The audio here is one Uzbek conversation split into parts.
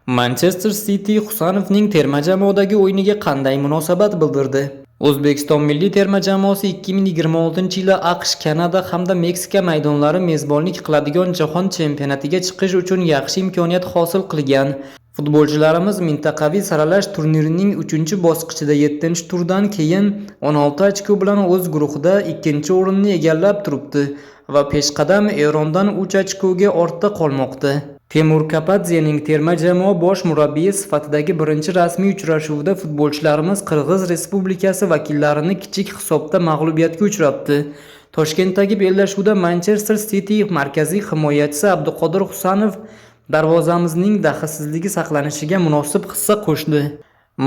Manchester City Husanovning terma jamoadagi o'yiniga qanday munosabat bildirdi? O'zbekiston milliy terma jamoasi 2026-yili AQSh, Kanada hamda Meksika maydonlari mezbonlik qiladigan jahon chempionatiga chiqish uchun yaxshi imkoniyat hosil qilgan. Futbolchilarimiz mintaqaviy saralash turnirining 3-bosqichida 7-turdan keyin 16 ochko bilan o'z guruhida 2-o'rinni egallab turibdi va peshqadam Erondan 3 ochkoga ortda qolmoqda. Temur Kapadzening terma jamoa bosh murabbiyi sifatidagi birinchi rasmiy uchrashuvida futbolchilarimiz Qirg'iz Respublikasi vakillarini kichik hisobda mag'lubiyatga uchratdi. Toshkentdagi bellashuvda Manchester City markaziy himoyachisi Abduqodir Husanov darvozamizning daxlsizligi saqlanishiga munosib hissa qo'shdi.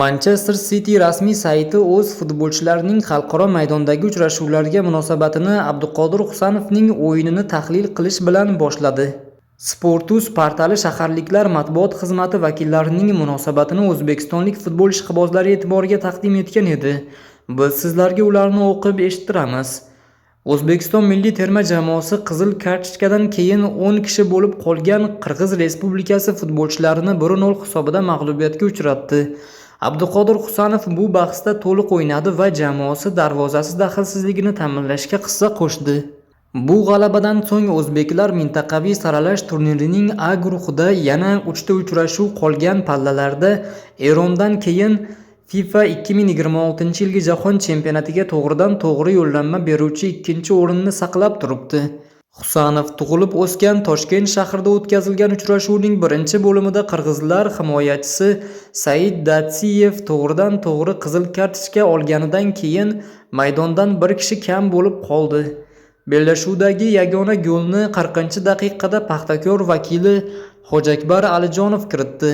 Manchester City rasmiy sayti o'z futbolchilarining xalqaro maydondagi uchrashuvlarga munosabatini Abduqodir Husanovning o'yinini tahlil qilish bilan boshladi. Sportus portali shaharliklar matbuot xizmati vakillarining munosabatini o'zbekistonlik futbol ishqibozlari e'tiboriga taqdim etgan edi. Biz sizlarga ularni o'qib eshittiramiz. O'zbekiston milliy terma jamoasi qizil kartochkadan keyin 10 kishi bo'lib qolgan Qirg'iz Respublikasi futbolchilarini 1-0 hisobida mag'lubiyatga uchratdi. Abduqodir Husanov bu bahsda to'liq o'ynadi va jamoasi darvozasi daxlsizligini ta'minlashga hissa qo'shdi. Bu g'alabadan so'ng o'zbeklar mintaqaviy saralash turnirining A guruhida yana 3 ta uchrashuv qolgan pallalarda Erondan keyin FIFA 2026-yilgi jahon chempionatiga to'g'ridan-to'g'ri yo'llanma beruvchi 2-o'rinni saqlab turibdi. Husanov tug'ilib o'sgan Toshkent shahrida o'tkazilgan uchrashuvning birinchi bo'limida qirg'izlar himoyachisi Said Datsiyev to'g'ridan-to'g'ri qizil kartochka olganidan keyin maydondan bir kishi kam bo'lib qoldi. Bellashuvdagi yagona golni 40-daqiqada Paxtakor vakili Hojakbar Alijonov kiritdi.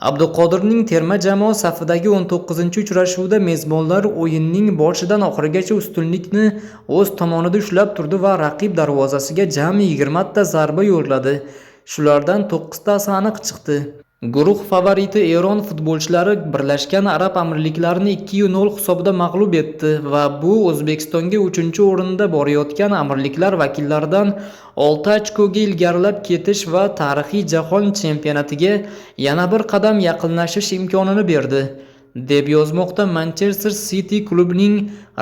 Abduqodirning terma jamoa safidagi 19-uchrashuvda mezbonlar o'yinning boshidan oxirigacha ustunlikni o'z tomonida ushlab turdi va raqib darvozasiga jami 20 ta zarba yo'lladi. Shulardan 9 tasi aniq chiqdi. Guruh favoriti Eron futbolchilari Birlashgan Arab Amirliklarini 2-0 hisobda mag'lub etdi va bu O'zbekistonga 3-o'rinda borayotgan amirliklar vakillaridan 6 ochkoga ilgarilab ketish va tarixiy jahon chempionatiga yana bir qadam yaqinlashish imkonini berdi, deb yozmoqda Manchester City klubining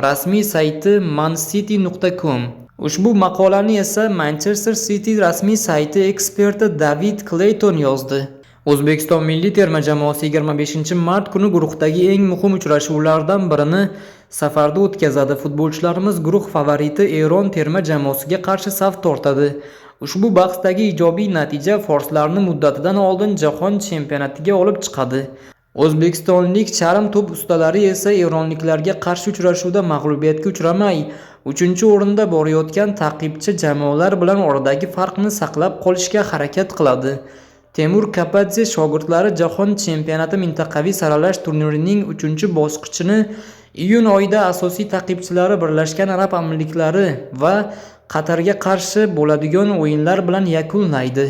rasmiy sayti mancity.com. Ushbu maqolani esa Manchester City rasmiy sayti eksperti David Clayton yozdi. O'zbekiston milliy terma jamoasi 25-mart kuni guruhdagi eng muhim uchrashuvlardan birini safarda o'tkazadi. Futbolchilarimiz guruh favoriti Eron terma jamoasiga qarshi saf tortadi. Ushbu bahsdagi ijobiy natija forslarni muddatidan oldin jahon chempionatiga olib chiqadi. O'zbekistonlik charm to'p ustalari esa eronliklarga qarshi uchrashuvda mag'lubiyatga uchramay, 3-o'rinda borayotgan ta'qibchi jamoalar bilan oradagi farqni saqlab qolishga harakat qiladi. Temur Kapadze shogirdlari jahon chempionati mintaqaviy saralash turnirining 3-bosqichini iyun oyida asosiy ta'qibchilari Birlashgan Arab Amirliklari va Qatarga qarshi bo'ladigan o'yinlar bilan yakunlaydi.